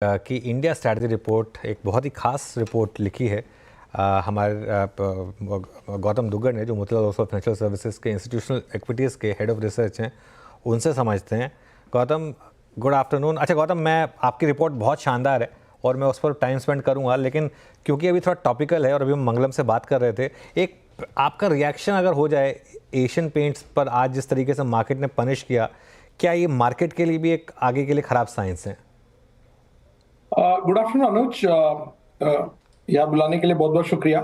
कि India strategy report एक बहुत ही खास रिपोर्ट लिखी है हमारे गौतम दुग्गड़ ने, जो मोतीलाल ओसवाल फाइनेंशियल सर्विसेज के इंस्टीट्यूशनल इक्विटीज़ के हेड ऑफ रिसर्च हैं, उनसे समझते हैं। Gautam, good afternoon. अच्छा गौतम, मैं आपकी रिपोर्ट बहुत शानदार है और मैं उस पर टाइम स्पेंड करूंगा, लेकिन क्योंकि अभी थोड़ा टॉपिकल है और अभी हम मंगलम से बात कर रहे थे, एक आपका रिएक्शन अगर हो जाए एशियन पेंट्स पर आज जिस तरीके से मार्केट ने पनिश किया, क्या ये मार्केट के लिए भी एक आगे के लिए ख़राब साइंस है? गुड आफ्टरनून अनुज। यहाँ बुलाने के लिए बहुत बहुत शुक्रिया।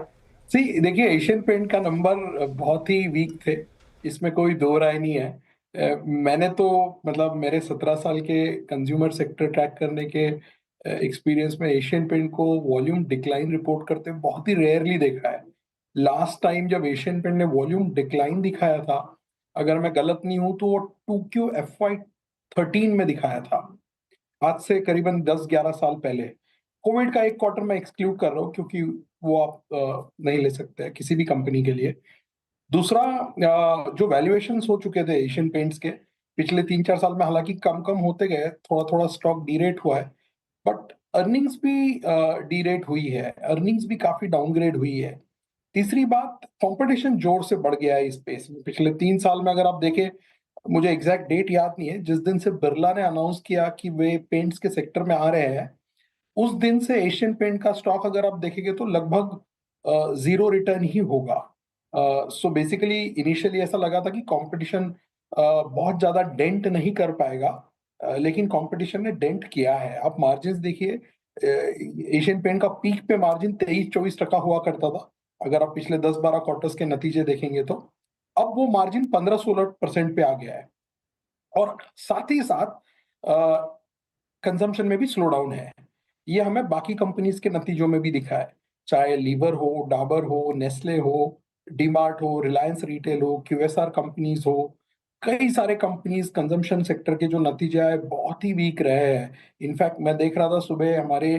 सी देखिए, एशियन पेंट का नंबर बहुत ही वीक थे, इसमें कोई दो राय नहीं है। मैंने तो मतलब मेरे 17 साल के कंज्यूमर सेक्टर ट्रैक करने के एक्सपीरियंस में एशियन पेंट को वॉल्यूम डिक्लाइन रिपोर्ट करते हुए बहुत ही रेयरली देखा है। लास्ट टाइम जब एशियन पेंट ने वॉल्यूम डिक्लाइन दिखाया था, अगर मैं गलत नहीं हूं तो वो 2Q FY13 में दिखाया था। आज से करीबन 10-11 साल पहले। कोविड का एक क्वार्टर मैं एक्सक्लूड कर रहा हूँ क्योंकि वो आप नहीं ले सकते हैं किसी भी कंपनी के लिए। दूसरा, जो वैल्यूएशंस हो चुके थे एशियन पेंट्स के पिछले 3-4 साल में, हालांकि कम कम होते गए, थोड़ा थोड़ा स्टॉक डीरेट हुआ है, बट अर्निंग्स भी डीरेट हुई है, अर्निंग्स भी काफी डाउनग्रेड हुई है। तीसरी बात, कंपटीशन जोर से बढ़ गया है इस स्पेस में पिछले 3 साल में। अगर आप देखें, मुझे एग्जैक्ट डेट याद नहीं है, जिस दिन से बिरला ने अनाउंस किया कि वे पेंट्स के सेक्टर में आ रहे हैं, उस दिन से एशियन पेंट का स्टॉक अगर आप देखेंगे तो लगभग जीरो रिटर्न ही होगा। सो बेसिकली इनिशियली ऐसा लगा था कि कंपटीशन बहुत ज्यादा डेंट नहीं कर पाएगा, लेकिन कंपटीशन ने डेंट किया है। आप मार्जिन देखिए, एशियन पेंट का पीक पे मार्जिन 23-24% हुआ करता था, अगर आप पिछले 10-12 क्वार्टर्स के नतीजे देखेंगे तो। अब वो मार्जिन 15-16% पे आ गया है। और साथ ही साथ कंजम्पशन में भी स्लो डाउन है। ये हमें बाकी कंपनीज के नतीजों में भी दिखा है, चाहे लीवर हो, डाबर हो, नेस्ले हो, डीमार्ट हो, रिलायंस रिटेल हो, QSR कंपनीज हो। कई सारे कंपनीज कंजम्पशन सेक्टर के जो नतीजे आए बहुत ही वीक रहे हैं। इनफैक्ट मैं देख रहा था सुबह हमारे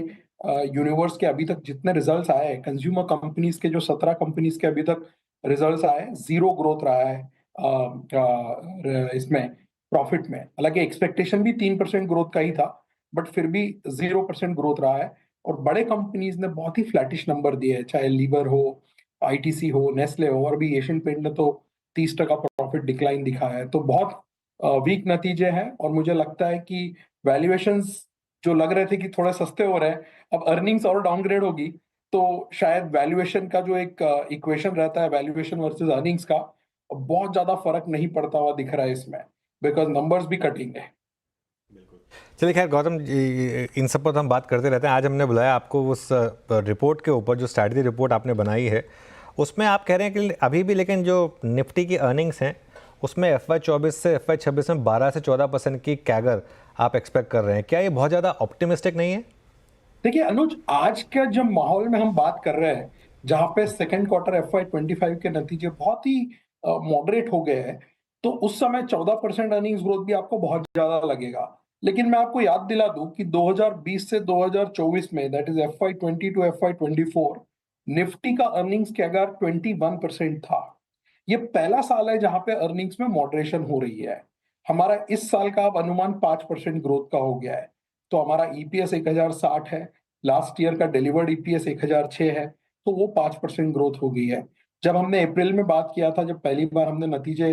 यूनिवर्स के अभी तक जितने रिजल्ट्स आए, कंज्यूमर कंपनीज के जो 17 कंपनीज के अभी तक रिजल्ट्स आए, जीरो ग्रोथ रहा है इसमें प्रॉफिट में। हालांकि एक्सपेक्टेशन भी 3% ग्रोथ का ही था, बट फिर भी 0% ग्रोथ रहा है। और बड़े कंपनीज ने बहुत ही फ्लैटिश नंबर दिए हैं, चाहे लीवर हो, ITC हो, नेस्ले हो, और भी एशियन पेंट ने तो 30% प्रॉफिट डिक्लाइन दिखाया है। तो बहुत वीक नतीजे हैं, और मुझे लगता है कि वैल्यूएशंस जो लग रहे थे कि थोड़े सस्ते हो रहे हैं, अब अर्निंग्स और डाउनग्रेड होगी, तो शायद वैल्यूएशन का जो एक इक्वेशन रहता है, वैल्यूएशन वर्सेस अर्निंग्स का, बहुत ज्यादा फर्क नहीं पड़ता हुआ दिख रहा है इसमें, बिकॉज नंबर्स भी कटिंग है। चलिए खैर गौतम इन सब पर तो हम बात करते रहते हैं। आज हमने बुलाया आपको उस रिपोर्ट के ऊपर, जो स्ट्रैटेजी रिपोर्ट आपने बनाई है, उसमें आप कह रहे हैं कि अभी भी लेकिन जो निफ्टी की अर्निंग्स हैं उसमें FY24 से FY26 में 12 से 14% की कैगर आप एक्सपेक्ट कर रहे हैं। क्या ये बहुत ज़्यादा ऑप्टिमिस्टिक नहीं है? देखिए अनुज, आज के जब माहौल में हम बात कर रहे हैं, जहां पे सेकेंड क्वार्टर FY25 के नतीजे बहुत ही मॉडरेट हो गए हैं, तो उस समय 14% अर्निंग्स ग्रोथ भी आपको बहुत ज्यादा लगेगा। लेकिन मैं आपको याद दिला दूं कि 2020 से 2024 में, that is FY20 to FY24, Nifty का अर्निंग्स कैगर 21% था। ये पहला साल है जहां पे अर्निंग्स में मॉडरेशन हो रही है। हमारा इस साल का अब अनुमान 5% ग्रोथ का हो गया है। तो हमारा ईपीएस 1060 है, लास्ट ईयर का डिलीवर्ड ईपीएस 1006 है, तो वो 5% ग्रोथ हो गई है। जब हमने अप्रैल में बात किया था, जब पहली बार हमने नतीजे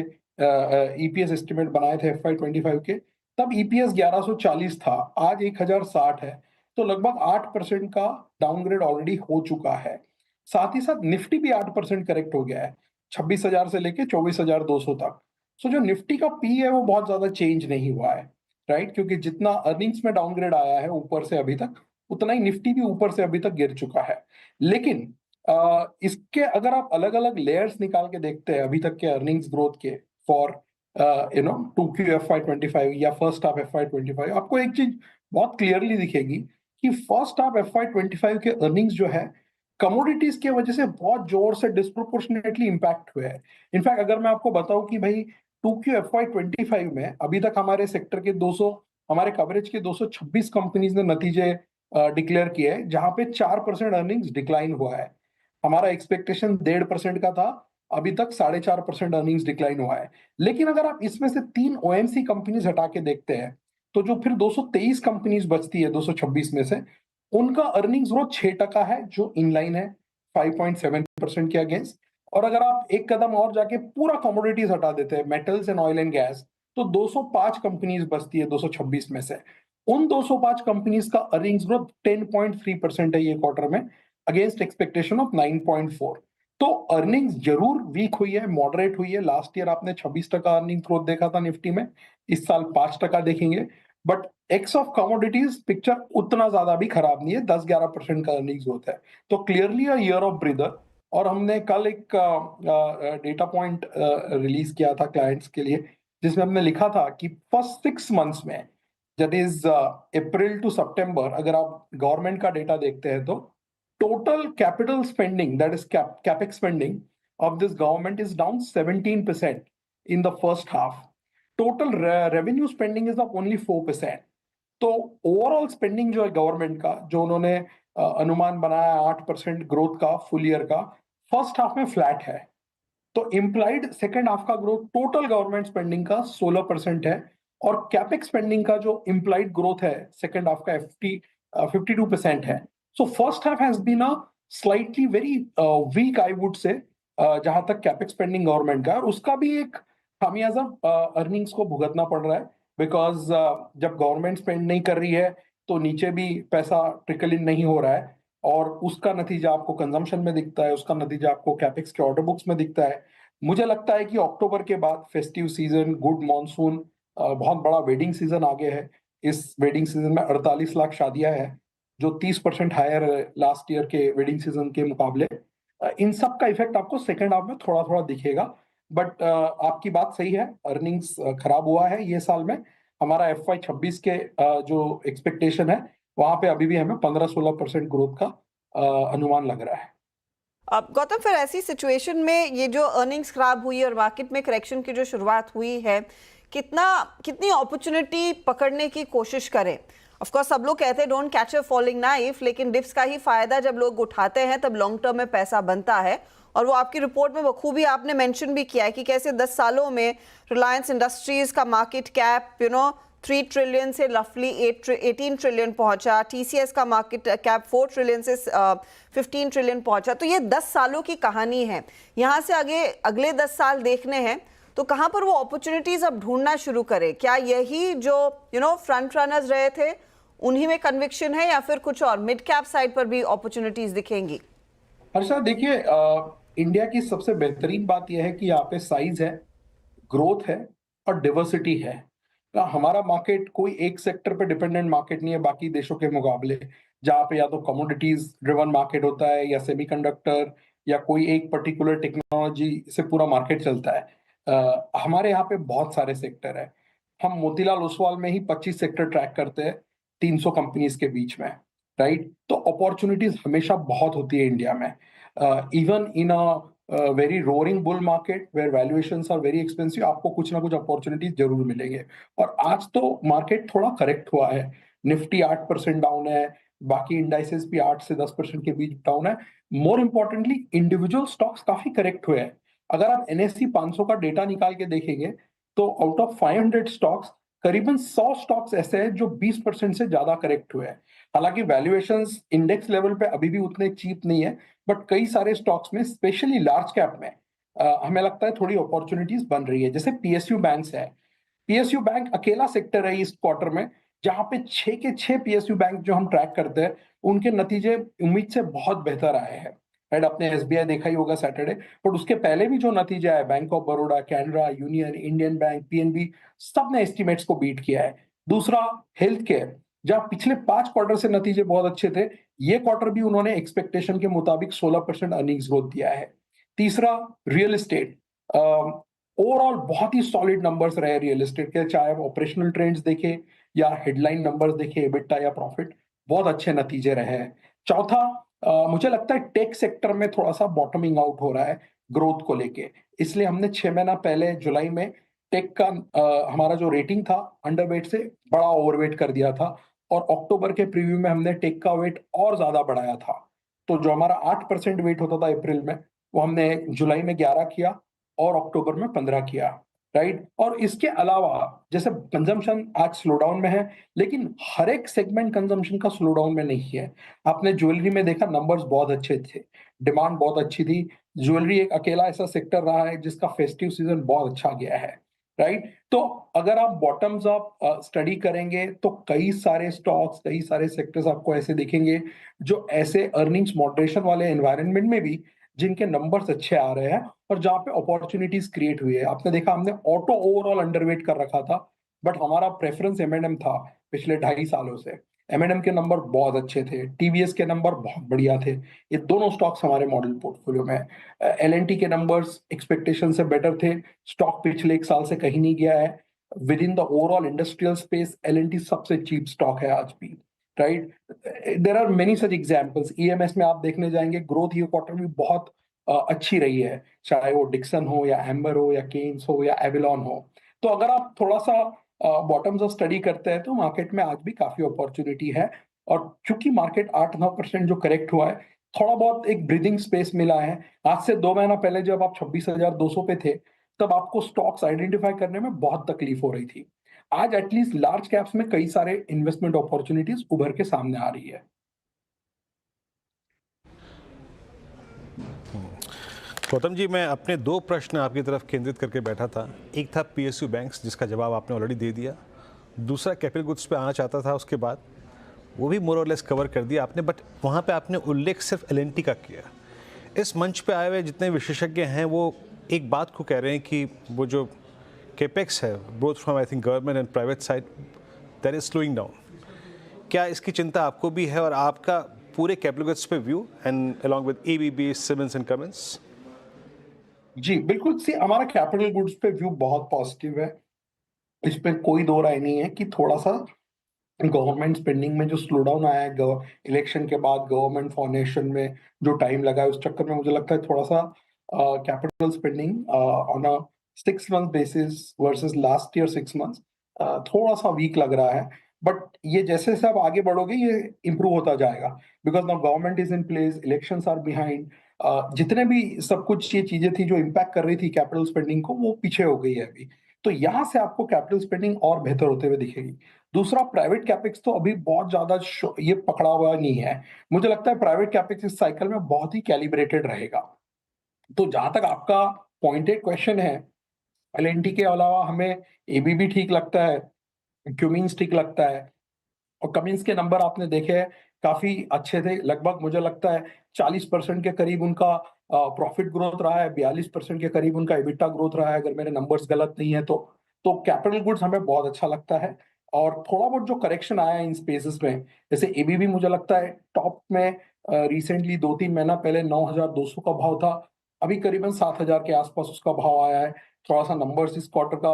ईपीएस एस्टिमेट बनाए थे FY25 के, तब ईपीएस 1140 था, आज 1060 है। तो लगभग 8% का डाउनग्रेड ऑलरेडी हो चुका है। साथ ही साथ निफ्टी भी 8% करेक्ट हो गया है, 26,000 से लेके 24,200 तक। सो जो निफ्टी का पी है वो बहुत ज्यादा चेंज नहीं हुआ है, राइट? क्योंकि जितना अर्निंग्स में डाउनग्रेड आया है ऊपर से अभी तक, उतना ही निफ्टी भी ऊपर से अभी तक गिर चुका है। लेकिन इसके अगर आप अलग अलग लेयर्स निकाल के देखते हैं अभी तक के अर्निंग्स ग्रोथ के, फॉर 2Q FY25 या फर्स्ट हाफ FY25, आपको एक चीज बहुत क्लियरली दिखेगी कि फर्स्ट हाफ FY25 के अर्निंग्स जो है, कमोडिटीज की वजह से बहुत जोर से डिस्प्रोपोर्शनेटली इंपैक्ट हुए हैं। इनफैक्ट अगर मैं आपको बताऊं कि भाई 2Q FY25 में अभी तक हमारे सेक्टर के 200, हमारे कवरेज के 226 कंपनीज ने नतीजे डिक्लेयर किए हैं, जहां पे 4% अर्निंग्स डिक्लाइन हुआ है। हमारा एक्सपेक्टेशन 1.5% का था, अभी तक 4.5% अर्निंग्स डिक्लाइन हुआ है। लेकिन अगर आप इसमें से 3 OMC कंपनीज हटा के देखते हैं, तो जो फिर 223 कंपनीज बचती है 226 में से, उनका अर्निंग्स ग्रोथ 6% है, जो इनलाइन है 5.7% के अगेंस्ट। और अगर आप एक कदम और जाके पूरा कमोडिटीज हटा देते हैं, metals and oil and gas, तो 205 कंपनीज बचती है 226 में से। उन 205 कंपनीज का अर्निंग्स ग्रोथ 10.3% है ये क्वार्टर में, अगेंस्ट एक्सपेक्टेशन ऑफ 9.4। तो अर्निंग्स जरूर वीक हुई है, मॉडरेट हुई है। लास्ट ईयर आपने 26% अर्निंग ग्रोथ देखा था निफ्टी में, इस साल 5% देखेंगे। But x of commodities picture उतना ज्यादा भी खराब नहीं है, 10-11% का अर्निंग्स ग्रोथ है। तो clearly a year of breather. और हमने कल एक डेटा पॉइंट रिलीज किया था क्लाइंट्स के लिए, जिसमें हमने लिखा था कि फर्स्ट 6 मंथ्स में, दैट इज अप्रैल टू सितंबर, अगर आप गवर्नमेंट का डेटा देखते हैं तो total capital spending, that is capex spending of this government is down 17% in the first half. Total revenue spending is up only 4%. तो ओवरऑल स्पेंडिंग जो है गवर्नमेंट का, जो उन्होंने अनुमान बनाया 8% ग्रोथ का फुल ईयर का, फर्स्ट हाफ में फ्लैट है। तो इम्प्लाइड सेकेंड हाफ का ग्रोथ टोटल गवर्नमेंट स्पेंडिंग का 16% है, और कैपेक्स स्पेंडिंग का जो इम्प्लाइड ग्रोथ है सेकेंड हाफ का 52% है। So first half has been a slightly very weak, I would say, जहां तक कैपेक्स स्पेंडिंग गवर्नमेंट का है, और उसका भी एक खामियाजा अर्निंग्स को भुगतना पड़ रहा है। बिकॉज जब गवर्नमेंट स्पेंड नहीं कर रही है तो नीचे भी पैसा ट्रिकल इन नहीं हो रहा है, और उसका नतीजा आपको कंजम्पशन में दिखता है, उसका नतीजा आपको कैपेक्स के ऑर्डर बुक्स में दिखता है। मुझे लगता है कि अक्टूबर के बाद फेस्टिव सीजन, गुड मॉनसून, बहुत बड़ा वेडिंग सीजन आगे है। इस वेडिंग सीजन में 48 लाख शादियां हैं, जो 30% हायर है लास्ट ईयर के वेडिंग सीजन के मुकाबले। इन सब का इफेक्ट आपको सेकेंड हाफ में थोड़ा थोड़ा दिखेगा। बट आपकी बात सही है, अर्निंग्स खराब हुआ है ये साल में। हमारा FY 26 के जो एक्सपेक्टेशन है, वहां पे अभी भी हमें 15-16% ग्रोथ का अनुमान लग रहा है। अब गौतम, फिर ऐसी सिचुएशन में ये जो अर्निंग्स खराब हुई और मार्केट में करेक्शन की जो शुरुआत हुई है, कितनी अपॉर्चुनिटी पकड़ने की कोशिश करें? ऑफ कोर्स सब लोग कहते हैं don't catch a falling knife, लेकिन डिप्स का ही फायदा जब लोग उठाते हैं तब लॉन्ग टर्म में पैसा बनता है। और वो आपकी रिपोर्ट में बखूबी आपने मेंशन भी किया है कि कैसे 10 सालों में रिलायंस इंडस्ट्रीज का मार्केट कैप 3 ट्रिलियन से रफली 18 ट्रिलियन पहुंचा, TCS का मार्केट कैप 4 ट्रिलियन से 15 ट्रिलियन पहुंचा। तो ये 10 सालों की कहानी है। यहाँ से आगे अगले 10 साल देखने हैं, तो कहाँ पर वो अपॉर्चुनिटीज अब ढूंढना शुरू करें? क्या यही जो फ्रंट रनर्स रहे थे उन्हीं में कन्विक्शन है, या फिर कुछ और मिड कैप साइड पर भी अपॉर्चुनिटीज दिखेंगी? हर्षा, देखिए, इंडिया की सबसे बेहतरीन बात यह है कि यहाँ पे साइज है, ग्रोथ है और डिवर्सिटी है। हमारा मार्केट कोई एक सेक्टर पे डिपेंडेंट मार्केट नहीं है बाकी देशों के मुकाबले, जहाँ पे या तो कमोडिटीज ड्रिवन मार्केट होता है, या सेमीकंडक्टर, या कोई एक पर्टिकुलर टेक्नोलॉजी से पूरा मार्केट चलता है। हमारे यहाँ पे बहुत सारे सेक्टर है। हम मोतीलाल ओसवाल में ही 25 सेक्टर ट्रैक करते हैं 300 कंपनीज के बीच में, राइट? तो अपॉर्चुनिटीज हमेशा बहुत होती है इंडिया में, even in a very roaring bull market where valuations are very expensive, आपको कुछ ना कुछ अपॉर्चुनिटीज जरूर मिलेंगे। और आज तो मार्केट थोड़ा करेक्ट हुआ है, निफ्टी 8% डाउन है, बाकी इंडाइसेस भी 8 से 10% के बीच डाउन है। मोर इंपॉर्टेंटली इंडिविजुअल स्टॉक्स काफी करेक्ट हुए हैं। अगर आप NSE 500 का डेटा निकाल के देखेंगे, तो आउट ऑफ 500 स्टॉक्स करीबन 100 स्टॉक्स ऐसे हैं जो 20% से ज्यादा करेक्ट हुए हैं। हालांकि वैल्यूएशंस इंडेक्स लेवल पे अभी भी उतने चीप नहीं है, बट कई सारे स्टॉक्स में, स्पेशली लार्ज कैप में, हमें लगता है थोड़ी अपॉर्चुनिटीज बन रही है। जैसे PSU बैंक्स है, PSU बैंक अकेला सेक्टर है इस क्वार्टर में जहां पे 6 के 6 PSU बैंक जो हम ट्रैक करते हैं, उनके नतीजे उम्मीद से बहुत बेहतर आए हैं। राइट, आपने SBI देखा ही होगा सैटरडे, बट उसके पहले भी जो नतीजे आए, bank of Baroda, Canara, union, Indian bank, PNB, सब ने एस्टिमेट्स को बीट किया है। दूसरा, हेल्थ केयर, जहां पिछले 5 क्वार्टर से नतीजे बहुत अच्छे थे, ये क्वार्टर भी उन्होंने एक्सपेक्टेशन के मुताबिक 16% अर्निंग्स ग्रोथ दिया है। तीसरा, रियल एस्टेट, ओवरऑल बहुत ही सॉलिड नंबर्स रहे रियल एस्टेट के, चाहे आप ऑपरेशनल ट्रेंड्स देखे या हेडलाइन नंबर्स देखे, EBITDA या प्रॉफिट, बहुत अच्छे नतीजे रहे हैं। चौथा, मुझे लगता है टेक सेक्टर में थोड़ा सा बॉटमिंग आउट हो रहा है ग्रोथ को लेके, इसलिए हमने 6 महीना पहले जुलाई में टेक का हमारा जो रेटिंग था अंडरवेट से बड़ा ओवरवेट कर दिया था, और अक्टूबर के प्रीव्यू में हमने टेक का वेट और ज्यादा बढ़ाया था। तो जो हमारा 8% वेट होता था अप्रैल में, वो हमने जुलाई में 11 किया और अक्टूबर में 15 किया। राइट। और इसके अलावा जैसे कंजम्पशन आज स्लो डाउन में है, लेकिन हर एक सेगमेंट कंजम्पशन का स्लो डाउन में नहीं है। आपने ज्वेलरी में देखा नंबर्स बहुत अच्छे थे, डिमांड बहुत अच्छी थी। ज्वेलरी एक अकेला ऐसा सेक्टर रहा है जिसका फेस्टिव सीजन बहुत अच्छा गया है, राइट। तो अगर आप बॉटम्स अप स्टडी करेंगे तो कई सारे स्टॉक्स, कई सारे सेक्टर्स आपको ऐसे दिखेंगे जो ऐसे अर्निंग्स मॉडरेशन वाले एनवायरनमेंट में भी जिनके नंबर्स अच्छे आ रहे हैं और जहाँ पे अपॉर्चुनिटीज क्रिएट हुई है। आपने देखा हमने ऑटो ओवरऑल अंडरवेट कर रखा था, बट हमारा प्रेफरेंस एम था पिछले 2.5 सालों से। एम के नंबर बहुत अच्छे थे, टीवीएस के नंबर बहुत बढ़िया थे। ये दोनों स्टॉक्स हमारे मॉडल पोर्टफोलियो में। एल के नंबर्स एक्सपेक्टेशन से बेटर थे। स्टॉक पिछले 1 साल से कहीं नहीं गया है। Within the overall industrial space L सबसे चीप स्टॉक है आज भी, right. There are many such examples. EMS में आप देखने जाएंगे ग्रोथ ये क्वार्टर भी बहुत अच्छी रही है, चाहे वो डिक्सन हो या एम्बर हो या केन्स हो या एविलॉन हो। तो अगर आप थोड़ा सा बॉटम्स ऑफ स्टडी करते हैं तो मार्केट में आज भी काफी अपॉर्चुनिटी है। और चूंकि मार्केट 8-9% जो करेक्ट हुआ है, थोड़ा बहुत एक ब्रीदिंग स्पेस मिला है। आज से 2 महीना पहले जब आप 26,200 पे थे, तब आपको स्टॉक्स आइडेंटिफाई करने में बहुत तकलीफ हो रही थी। आज एटलीस्ट लार्ज कैप्स में कई सारे इन्वेस्टमेंट अपॉर्चुनिटीज उभर के सामने आ रही है। गौतम जी, मैं अपने 2 प्रश्न आपकी तरफ केंद्रित करके बैठा था। एक था पीएसयू बैंक्स, जिसका जवाब आपने ऑलरेडी दे दिया। दूसरा कैपिटल गुड्स पे आना चाहता था, उसके बाद वो भी मोर और लेस कवर कर दिया आपने, बट वहाँ पे आपने उल्लेख सिर्फ एल&टी का किया। इस मंच पे आए हुए जितने विशेषज्ञ हैं वो एक बात को कह रहे हैं कि वो जो कैपेक्स है both from I think government and private side, that is slowing down. क्या इसकी चिंता आपको भी है और आपका पूरे कैपिटल गुड्स पे view and along with ABB, Siemens and Cummins? जी बिल्कुल, सी हमारा कैपिटल गुड्स पे व्यू बहुत पॉजिटिव है। इस पे कोई दो राय नहीं है कि थोड़ा सा गवर्नमेंट स्पेंडिंग में जो स्लो डाउन आया है इलेक्शन के बाद, गवर्नमेंट फॉर्मेशन में जो टाइम लगा है, उस चक्कर में मुझे लगता है थोड़ा सा capital spending on a 6 month basis versus last year 6 months थोड़ा सा वीक लग रहा है। बट ये जैसे जैसे आप आगे बढ़ोगे ये इम्प्रूव होता जाएगा, because now government is in place, elections are behind. जितने भी सब कुछ ये चीजें थी जो इम्पैक्ट कर रही थी कैपिटल स्पेंडिंग को, वो पीछे हो गई है अभी। तो यहाँ से आपको कैपिटल स्पेंडिंग और बेहतर होते हुए दिखेगी। दूसरा, प्राइवेट कैपेक्स तो अभी बहुत ज्यादा ये पकड़ा हुआ नहीं है। मुझे लगता है प्राइवेट कैपेक्स इस साइकिल में बहुत ही कैलिब्रेटेड रहेगा। तो जहां तक आपका पॉइंटेड क्वेश्चन है, एल&टी के अलावा हमें एबीबी ठीक लगता है, क्यूमिंस ठीक लगता है। और कमिंस के नंबर आपने देखे हैं, काफी अच्छे थे। लगभग मुझे लगता है 40% के करीब उनका प्रॉफिट ग्रोथ रहा है, 42% के करीब उनका एबिटा ग्रोथ रहा है, अगर मेरे नंबर्स गलत नहीं है तो कैपिटल गुड्स हमें बहुत अच्छा लगता है। और थोड़ा बहुत जो करेक्शन आया है इन स्पेसेस में, जैसे एबीबी मुझे लगता है टॉप में रिसेंटली 2-3 महीना पहले 9,200 का भाव था, अभी करीबन 7,000 के आसपास उसका भाव आया है। थोड़ा सा नंबर्स इस क्वार्टर का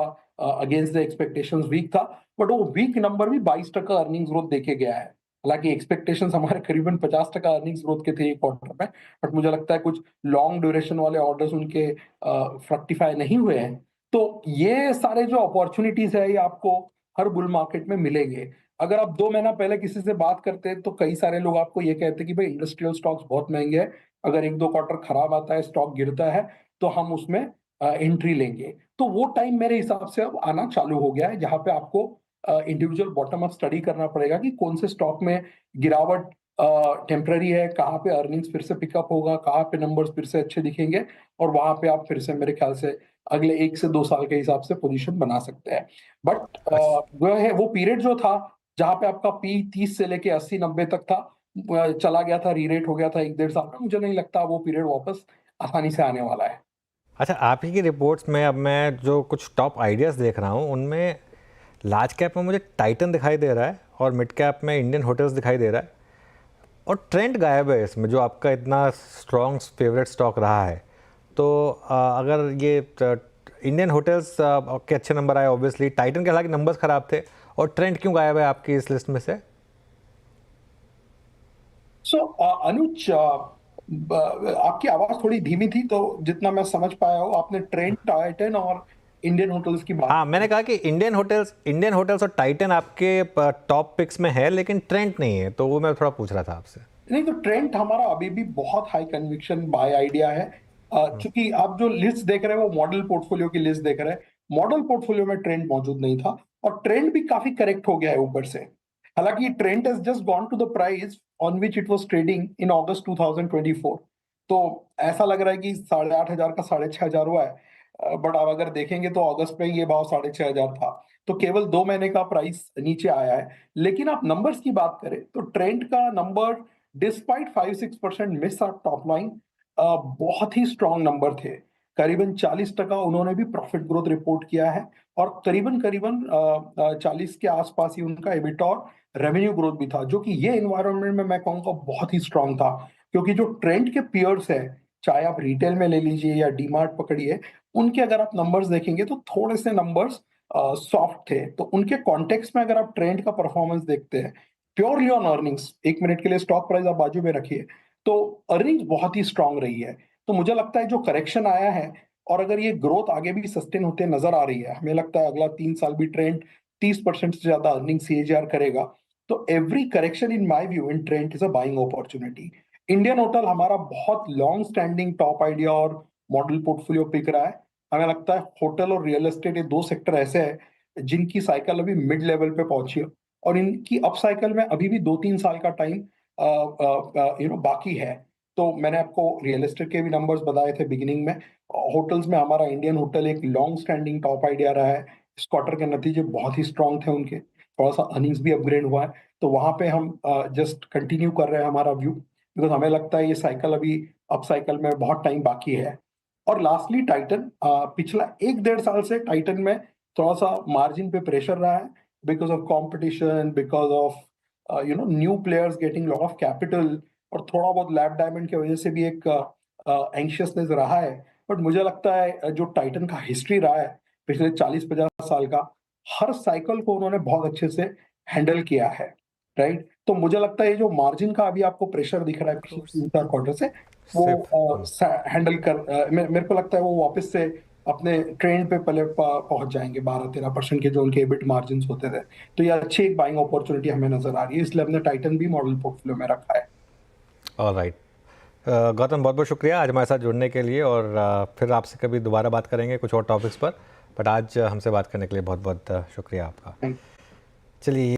अगेंस्ट द एक्सपेक्टेशंस वीक था, बट वो वीक नंबर भी 22% अर्निंग्स ग्रोथ देके गया है। हालांकि एक्सपेक्टेशंस हमारे करीबन 50% अर्निंग्स ग्रोथ के थे एक क्वार्टर में, बट मुझे लगता है कुछ लॉन्ग ड्यूरेशन वाले ऑर्डर्स उनके फ्रक्टिफाई नहीं हुए हैं। तो ये सारे जो अपॉर्चुनिटीज है ये आपको हर बुल मार्केट में मिलेंगे। अगर आप 2 महीना पहले किसी से बात करते तो कई सारे लोग आपको ये कहते कि भाई इंडस्ट्रियल स्टॉक्स बहुत महंगे हैं, अगर 1-2 क्वार्टर खराब आता है, स्टॉक गिरता है, तो हम उसमें एंट्री लेंगे। तो वो टाइम मेरे हिसाब से अब आना चालू हो गया है, जहां पे आपको इंडिविजुअल बॉटम अप स्टडी करना पड़ेगा कि कौन से स्टॉक में गिरावट टेम्पररी है, कहाँ पे अर्निंग्स फिर से पिकअप होगा, कहाँ पे नंबर्स फिर से अच्छे दिखेंगे, और वहां पे आप फिर से मेरे ख्याल से अगले 1 से 2 साल के हिसाब से पोजीशन बना सकते हैं। बट वो है वो पीरियड जो था जहां पे आपका पी 30 से लेके 80-90 तक था, चला गया था, रीरेट हो गया था 1-1.5 साल में, मुझे नहीं लगता वो पीरियड वापस आसानी से आने वाला है। अच्छा, आप ही की रिपोर्ट्स में अब मैं जो कुछ टॉप आइडियाज़ देख रहा हूँ उनमें लार्ज कैप में मुझे टाइटन दिखाई दे रहा है और मिड कैप में इंडियन होटल्स दिखाई दे रहा है, और ट्रेंड गायब है इसमें जो आपका इतना स्ट्रॉन्ग फेवरेट स्टॉक रहा है। तो अगर ये इंडियन होटल्स के अच्छे नंबर आए ऑब्वियसली, टाइटन के हालांकि नंबर्स खराब थे, और ट्रेंड क्यों गायब है आपकी इस लिस्ट में से? अनुज, आपकी आवाज थोड़ी धीमी थी, तो जितना मैं समझ पाया हूँ आपने ट्रेंड, टाइटन और इंडियन होटल्स की बात। हाँ, मैंने कहा कि इंडियन होटल्स और टाइटन आपके टॉप पिक्स में है, लेकिन ट्रेंड नहीं है, तो वो मैं थोड़ा पूछ रहा था आपसे। नहीं, तो ट्रेंड हमारा अभी भी बहुत हाई कन्विक्शन बाय आइडिया है। क्योंकि आप जो लिस्ट देख रहे हैं वो मॉडल पोर्टफोलियो की लिस्ट देख रहे हैं, मॉडल पोर्टफोलियो में ट्रेंड मौजूद नहीं था और ट्रेंड भी काफी करेक्ट हो गया है ऊपर से। हालांकि trend has just gone to the price on which it was trading in August 2024। तो ऐसा लग रहा है कि 8,500 का 6,500 हुआ है, बट अब अगर देखेंगे तो अगस्त में ये भाव 6,500 था, तो केवल 2 महीने का प्राइस नीचे आया है। लेकिन आप नंबर्स की बात करें तो ट्रेंड का number despite 5-6% miss of top line बहुत ही स्ट्रॉन्ग नंबर थे। करीबन 40% उन्होंने भी प्रॉफिट ग्रोथ रिपोर्ट किया है और करीबन करीबन 40 के आसपास ही उनका एबिटा और रेवेन्यू ग्रोथ भी था, जो कि ये इन्वायरमेंट में मैं कहूँगा बहुत ही स्ट्रांग था। क्योंकि जो ट्रेंड के पियर्स है, चाहे आप रिटेल में ले लीजिए या डीमार्ट पकड़िए, उनके अगर आप नंबर्स देखेंगे तो थोड़े से नंबर्स सॉफ्ट थे। तो उनके कॉन्टेक्स्ट में अगर आप ट्रेंड का परफॉर्मेंस देखते हैं प्योरली ऑन अर्निंग्स, 1 मिनट के लिए स्टॉक प्राइस आप बाजू में रखिए, तो अर्निंग्स बहुत ही स्ट्रांग रही है। तो मुझे लगता है जो करेक्शन आया है और अगर ये ग्रोथ आगे भी सस्टेन होते नजर आ रही है, हमें लगता है अगला 3 साल भी ट्रेंड 30% से ज्यादा अर्निंग सीएजीआर करेगा। तो every correction in my view in trend is a buying opportunity. Indian hotel हमारा बहुत लॉन्ग स्टैंडिंग टॉप आइडिया और मॉडल पोर्टफोलियो पिक रहा है। हमें लगता है होटल और रियल एस्टेट ये 2 सेक्टर ऐसे हैं जिनकी साइकिल अभी मिड लेवल पे पहुंची है और इनकी अप साइकिल में अभी भी 2-3 साल का टाइम बाकी है। तो मैंने आपको रियल एस्टेट के भी नंबर्स बताए थे बिगिनिंग में। होटल्स में हमारा इंडियन होटल एक लॉन्ग स्टैंडिंग टॉप आइडिया रहा है। इस क्वार्टर के नतीजे बहुत ही स्ट्रांग थे उनके, थोड़ा सा अर्निंग्स भी अपग्रेड हुआ है। तो वहां पे हम जस्ट कंटिन्यू कर रहे हैं हमारा व्यू, बिकॉज हमें लगता है ये साइकिल अभी अप साइकिल में बहुत टाइम बाकी है। और लास्टली टाइटन, पिछला 1-1.5 साल से टाइटन में थोड़ा सा मार्जिन पे प्रेशर रहा है because of competition, because of new players getting lot of capital और थोड़ा बहुत लैब डायमंड की वजह से भी एक एंशियसनेस रहा है। बट मुझे लगता है जो टाइटन का हिस्ट्री रहा है पिछले 40-50 साल का, हर साइकिल को उन्होंने बहुत अच्छे से हैंडल किया है, राइट। तो मुझे लगता है ये जो मार्जिन का अभी आपको प्रेशर दिख रहा है पिछले 3-4 क्वार्टर से, वो हैंडल कर मेरे को लगता है वो वापस से अपने ट्रेंड पे पहले पहुंच जाएंगे 12-13% के जो उनके एबिट मार्जिन होते थे। तो ये अच्छी एक बाइंग अपॉर्चुनिटी हमें नजर आ रही है, इसलिए हमने टाइटन भी मॉडल पोर्टफोलियो में रखा है। ऑलराइट, गौतम बहुत बहुत शुक्रिया आज हमारे साथ जुड़ने के लिए, और फिर आपसे कभी दोबारा बात करेंगे कुछ और टॉपिक्स पर, बट आज हमसे बात करने के लिए बहुत बहुत शुक्रिया आपका। चलिए।